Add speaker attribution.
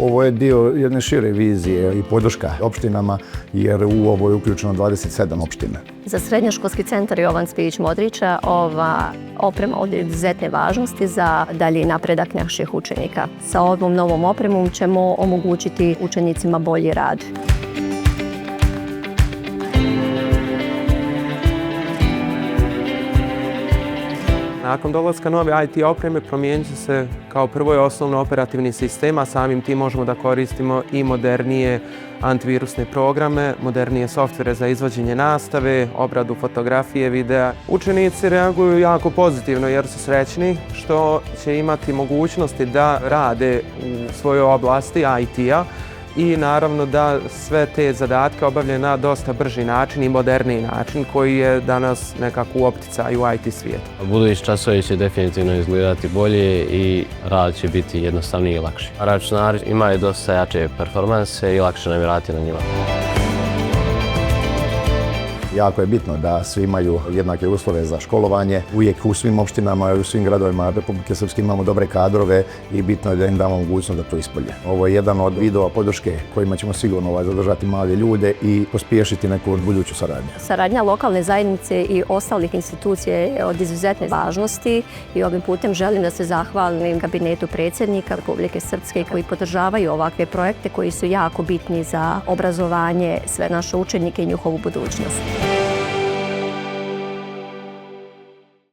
Speaker 1: Ovo je dio jedne šire vizije i podrška opštinama jer u ovo je uključeno 27 opština.
Speaker 2: Za Srednjoškolski centar Jovan Cvijić Modrića ova oprema od izuzetne važnosti za dalji napredak naših učenika. Sa ovom novom opremom ćemo omogućiti učenicima bolji rad.
Speaker 3: Nakon dolaska nove IT opreme promijenit će se kao prvo i osnovno operativni sistem, a samim tim možemo da koristimo i modernije antivirusne programe, modernije softvere za izvođenje nastave, obradu fotografije, videa. Učenici reaguju jako pozitivno jer su srećni što će imati mogućnosti da rade u svojoj oblasti IT-a i naravno da sve te zadatke obavljaju na dosta brži način i moderniji način koji je danas nekako u opticaju u IT svijetu.
Speaker 4: Budući časovi će definitivno izgledati bolje i rad će biti jednostavniji i lakši. Računari imaju dosta jače performanse i lakše nam je raditi na njima.
Speaker 1: Jako je bitno da svi imaju jednake uslove za školovanje. Uvijek u svim opštinama i u svim gradovima Republike Srpske imamo dobre kadrove i bitno je da im damo mogućnost da to ispolje. Ovo je jedan od vidova podrške kojima ćemo sigurno zadržati mlade ljude i pospješiti neku buduću saradnju.
Speaker 2: Saradnja lokalne zajednice i ostalih institucija je od izuzetne važnosti i ovim putem želim da se zahvalim kabinetu predsjednika Republike Srpske koji podržavaju ovakve projekte koji su jako bitni za obrazovanje sve naše učenike i njihovu budućnost.